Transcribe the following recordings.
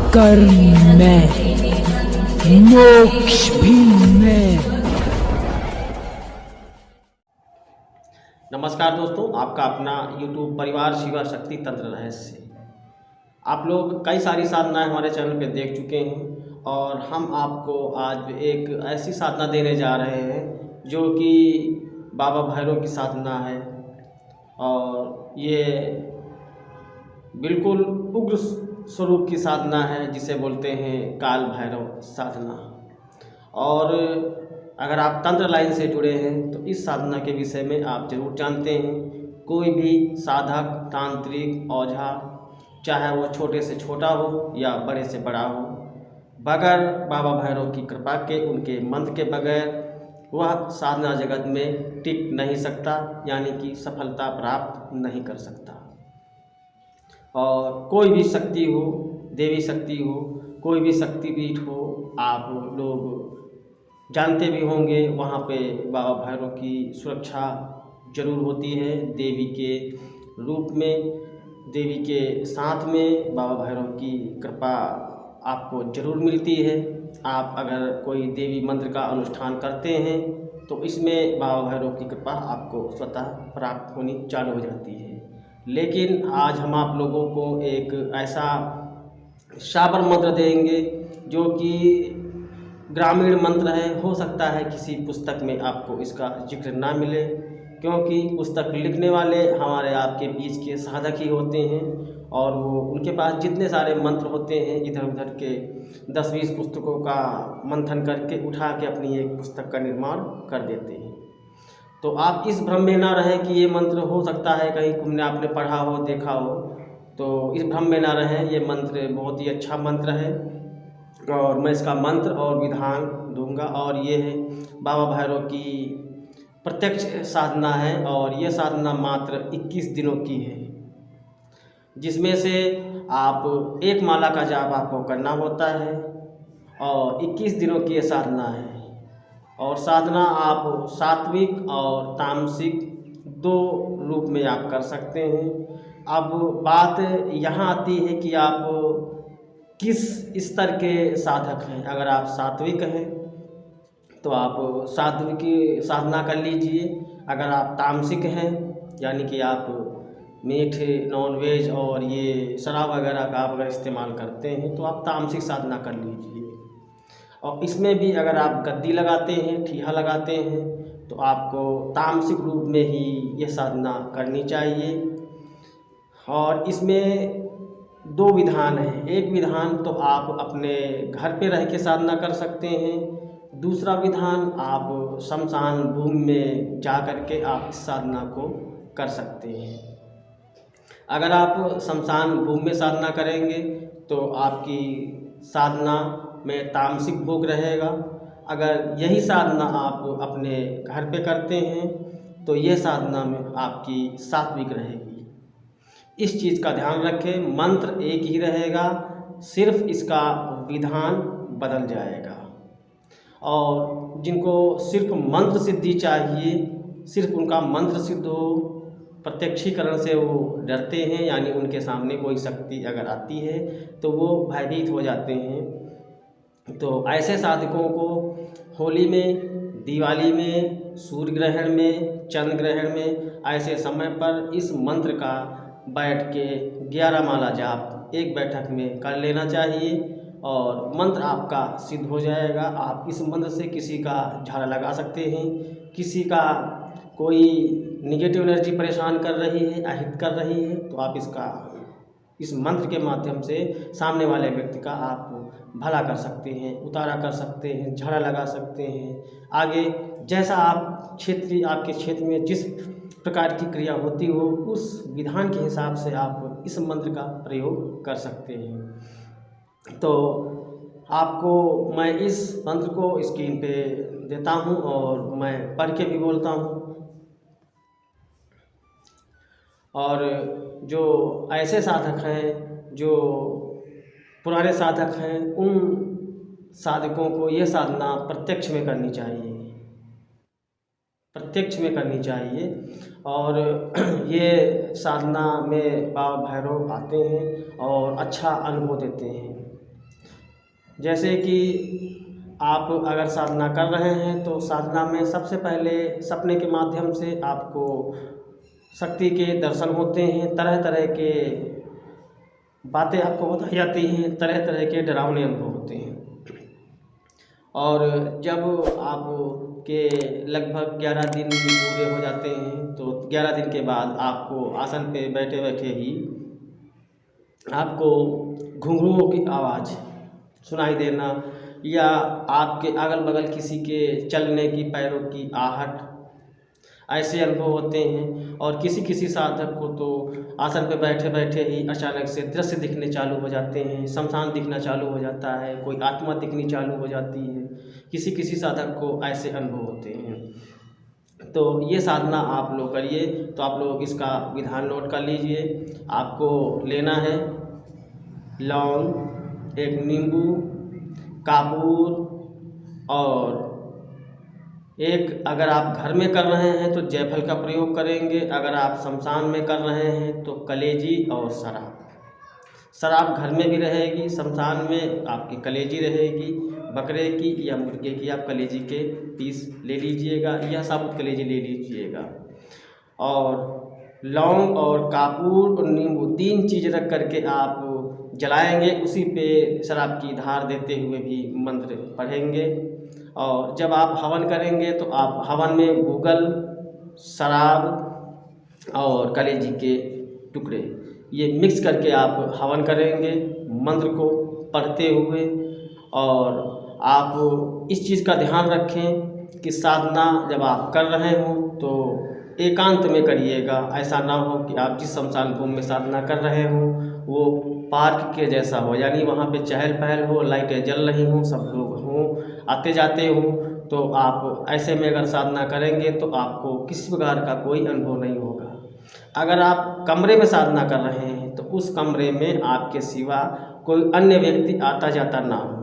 कर्म में, मोक्ष भी में। नमस्कार दोस्तों, आपका अपना YouTube परिवार शिवा शक्ति तंत्र रहस्य। आप लोग कई सारी साधनाएं हमारे चैनल पे देख चुके हैं और हम आपको आज एक ऐसी साधना देने जा रहे हैं जो कि बाबा भैरव की साधना है। और ये बिल्कुल उग्र स्वरूप की साधना है जिसे बोलते हैं काल भैरव साधना। और अगर आप तंत्र लाइन से जुड़े हैं तो इस साधना के विषय में आप जरूर जानते हैं। कोई भी साधक, तांत्रिक, ओझा, चाहे वो छोटे से छोटा हो या बड़े से बड़ा हो, बगैर बाबा भैरव की कृपा के, उनके मंत्र के बगैर वह साधना जगत में टिक नहीं सकता, यानी कि सफलता प्राप्त नहीं कर सकता। और कोई भी शक्ति हो, देवी शक्ति हो, कोई भी शक्तिपीठ हो, आप लोग जानते भी होंगे वहाँ पे बाबा भैरव की सुरक्षा जरूर होती है। देवी के रूप में, देवी के साथ में बाबा भैरव की कृपा आपको जरूर मिलती है। आप अगर कोई देवी मंत्र का अनुष्ठान करते हैं तो इसमें बाबा भैरव की कृपा आपको स्वतः प्राप्त होनी चालू हो जाती है। लेकिन आज हम आप लोगों को एक ऐसा शाबर मंत्र देंगे जो कि ग्रामीण मंत्र है। हो सकता है किसी पुस्तक में आपको इसका जिक्र ना मिले, क्योंकि पुस्तक लिखने वाले हमारे आपके बीच के साधक ही होते हैं और वो उनके पास जितने सारे मंत्र होते हैं इधर उधर के 10-20 पुस्तकों का मंथन करके उठा के अपनी एक पुस्तक का निर्माण कर देते हैं। तो आप इस भ्रम में ना रहें कि ये मंत्र हो सकता है कहीं तुमने आपने पढ़ा हो, देखा हो, तो इस भ्रम में ना रहें। ये मंत्र बहुत ही अच्छा मंत्र है और मैं इसका मंत्र और विधान दूंगा। और ये है बाबा भैरव की प्रत्यक्ष साधना है और ये साधना मात्र 21 दिनों की है, जिसमें से आप एक माला का जाप आपको करना होता है और 21 दिनों की ये साधना है। और साधना आप सात्विक और तामसिक दो रूप में आप कर सकते हैं। अब बात यहाँ आती है कि आप किस स्तर के साधक हैं। अगर आप सात्विक हैं तो आप सात्विक साधना कर लीजिए। अगर आप तामसिक हैं, यानी कि आप मीठ, नॉनवेज और ये शराब वगैरह का आप अगर इस्तेमाल करते हैं तो आप तामसिक साधना कर लीजिए। और इसमें भी अगर आप गद्दी लगाते हैं, ठीहा लगाते हैं, तो आपको तामसिक रूप में ही ये साधना करनी चाहिए। और इसमें दो विधान हैं। एक विधान तो आप अपने घर पे रह के साधना कर सकते हैं, दूसरा विधान आप शमशान भूमि में जा कर के आप इस साधना को कर सकते हैं। अगर आप शमशान भूमि में साधना करेंगे तो आपकी साधना में तामसिक भोग रहेगा। अगर यही साधना आप अपने घर पे करते हैं तो ये साधना में आपकी सात्विक रहेगी। इस चीज़ का ध्यान रखें, मंत्र एक ही रहेगा, सिर्फ इसका विधान बदल जाएगा। और जिनको सिर्फ मंत्र सिद्धि चाहिए, सिर्फ उनका मंत्र सिद्ध हो, प्रत्यक्षीकरण से वो डरते हैं, यानी उनके सामने कोई शक्ति अगर आती है तो वो भयभीत हो जाते हैं, तो ऐसे साधकों को होली में, दिवाली में, सूर्य ग्रहण में, चंद्र ग्रहण में, ऐसे समय पर इस मंत्र का बैठ के 11 माला जाप एक बैठक में कर लेना चाहिए और मंत्र आपका सिद्ध हो जाएगा। आप इस मंत्र से किसी का झाड़ा लगा सकते हैं, किसी का कोई निगेटिव एनर्जी परेशान कर रही है, अहित कर रही है, तो आप इस मंत्र के माध्यम से सामने वाले व्यक्ति का आप भला कर सकते हैं, उतारा कर सकते हैं, झाड़ा लगा सकते हैं। आगे जैसा आपके क्षेत्र में जिस प्रकार की क्रिया होती हो, उस विधान के हिसाब से आप इस मंत्र का प्रयोग कर सकते हैं। तो आपको मैं इस मंत्र को स्क्रीन पे देता हूँ और मैं पढ़ के भी बोलता हूँ। और जो ऐसे साधक हैं, जो पुराने साधक हैं, उन साधकों को ये साधना प्रत्यक्ष में करनी चाहिए, प्रत्यक्ष में करनी चाहिए। और ये साधना में बाबा भैरव आते हैं और अच्छा अनुभव देते हैं। जैसे कि आप अगर साधना कर रहे हैं तो साधना में सबसे पहले सपने के माध्यम से आपको शक्ति के दर्शन होते हैं, तरह तरह के बातें आपको बताई जाती हैं, तरह तरह के डरावने अनुभव होते हैं। और जब आप के लगभग 11 दिन पूरे हो जाते हैं तो 11 दिन के बाद आपको आसन पे बैठे बैठे ही आपको घुंघरुओं की आवाज़ सुनाई देना या आपके अगल बगल किसी के चलने की पैरों की आहट, ऐसे अनुभव होते हैं। और किसी किसी साधक को तो आसन पे बैठे बैठे ही अचानक से दृश्य दिखने चालू हो जाते हैं, शमशान दिखना चालू हो जाता है, कोई आत्मा दिखनी चालू हो जाती है। किसी किसी साधक को ऐसे अनुभव होते हैं। तो ये साधना आप लोग करिए। तो आप लोग इसका विधान नोट कर लीजिए। आपको लेना है लौंग, एक नींबू, कापूर और एक, अगर आप घर में कर रहे हैं तो जायफल का प्रयोग करेंगे, अगर आप शमशान में कर रहे हैं तो कलेजी और शराब। शराब घर में भी रहेगी, शमशान में आपकी कलेजी रहेगी, बकरे की या मुर्गे की आप कलेजी के पीस ले लीजिएगा या साबुत कलेजी ले लीजिएगा। और लौंग और कापूर और नींबू 3 चीज़ रख करके आप जलाएंगे, उसी पे शराब की धार देते हुए भी मंत्र पढ़ेंगे। और जब आप हवन करेंगे तो आप हवन में गूगल, शराब और कलेजी के टुकड़े ये मिक्स करके आप हवन करेंगे मंत्र को पढ़ते हुए। और आप इस चीज़ का ध्यान रखें कि साधना जब आप कर रहे हों तो एकांत में करिएगा। ऐसा ना हो कि आप जिस शमशान भूमि में साधना कर रहे हों वो पार्क के जैसा हो, यानी वहाँ पे चहल पहल हो, लाइटें जल रही हों, सब लोग हों, आते जाते हों। तो आप ऐसे में अगर साधना करेंगे तो आपको किसी प्रकार का कोई अनुभव नहीं होगा। अगर आप कमरे में साधना कर रहे हैं तो उस कमरे में आपके सिवा कोई अन्य व्यक्ति आता जाता ना हो।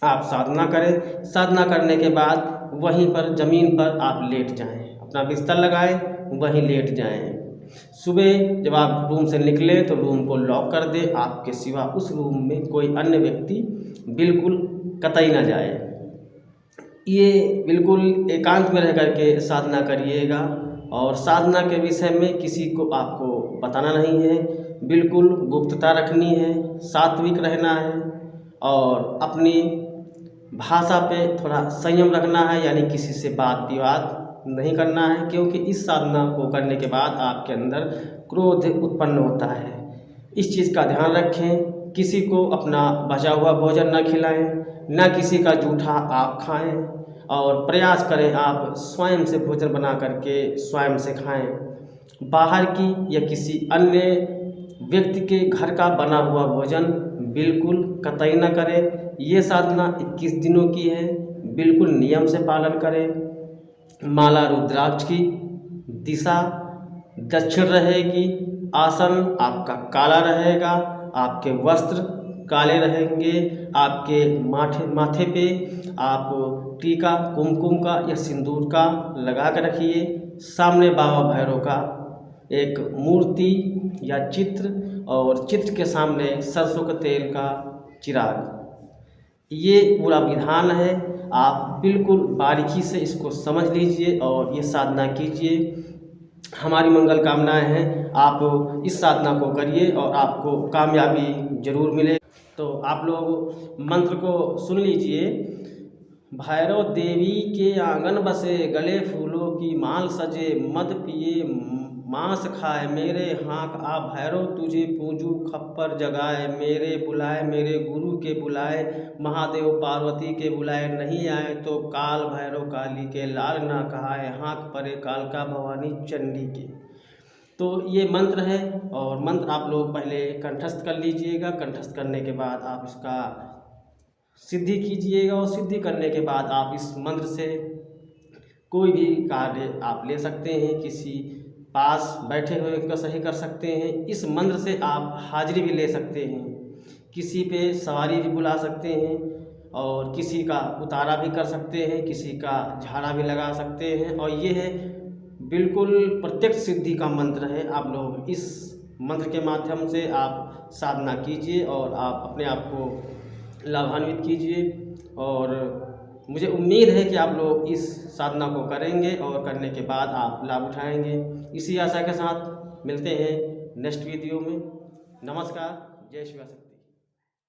आप साधना करें, साधना करने के बाद वहीं पर ज़मीन पर आप लेट जाएं, अपना बिस्तर लगाएं, वहीं लेट जाएं। सुबह जब आप रूम से निकले तो रूम को लॉक कर दें, आपके सिवा उस रूम में कोई अन्य व्यक्ति बिल्कुल कतई ना जाए। ये बिल्कुल एकांत में रह करके साधना करिएगा। और साधना के विषय में किसी को आपको बताना नहीं है, बिल्कुल गुप्तता रखनी है, सात्विक रहना है और अपनी भाषा पे थोड़ा संयम रखना है, यानी किसी से बात विवाद नहीं करना है। क्योंकि इस साधना को करने के बाद आपके अंदर क्रोध उत्पन्न होता है। इस चीज़ का ध्यान रखें। किसी को अपना बचा हुआ भोजन न खिलाएं, न किसी का जूठा आप खाएं और प्रयास करें आप स्वयं से भोजन बना करके स्वयं से खाएं। बाहर की या किसी अन्य व्यक्ति के घर का बना हुआ भोजन बिल्कुल कतई न करें। ये साधना 21 दिनों की है, बिल्कुल नियम से पालन करें। माला रुद्राक्ष की दिशा दक्षिण रहेगी, आसन आपका काला रहेगा, आपके वस्त्र काले रहेंगे, आपके माथे पे आप टीका कुमकुम का या सिंदूर का लगा कर रखिए। सामने बाबा भैरव का एक मूर्ति या चित्र और चित्र के सामने सरसों के तेल का चिराग। ये पूरा विधान है, आप बिल्कुल बारीकी से इसको समझ लीजिए और ये साधना कीजिए। हमारी मंगल कामनाएं हैं, आप इस साधना को करिए और आपको कामयाबी जरूर मिले। तो आप लोग मंत्र को सुन लीजिए। भैरव देवी के आंगन बसे, गले फूलों की माल सजे, मद पिए मांस खाए, मेरे हाँक आ भैरव तुझे पूजू खप्पर जगाए, मेरे बुलाए मेरे गुरु के बुलाए, महादेव पार्वती के बुलाए, नहीं आए तो काल भैरव काली के लाल ना कहाए, हाँक परे कालका भवानी चंडी के। तो ये मंत्र है और मंत्र आप लोग पहले कंठस्थ कर लीजिएगा। कंठस्थ करने के बाद आप इसका सिद्धि कीजिएगा और सिद्धि करने के बाद आप इस मंत्र से कोई भी कार्य आप ले सकते हैं, किसी पास बैठे हुए का सही कर सकते हैं। इस मंत्र से आप हाजिरी भी ले सकते हैं, किसी पे सवारी भी बुला सकते हैं और किसी का उतारा भी कर सकते हैं, किसी का झाड़ा भी लगा सकते हैं। और ये है बिल्कुल प्रत्यक्ष सिद्धि का मंत्र है। आप लोग इस मंत्र के माध्यम से आप साधना कीजिए और आप अपने आप को लाभान्वित कीजिए। और मुझे उम्मीद है कि आप लोग इस साधना को करेंगे और करने के बाद आप लाभ उठाएंगे। इसी आशा के साथ मिलते हैं नेक्स्ट वीडियो में। नमस्कार, जय शिव।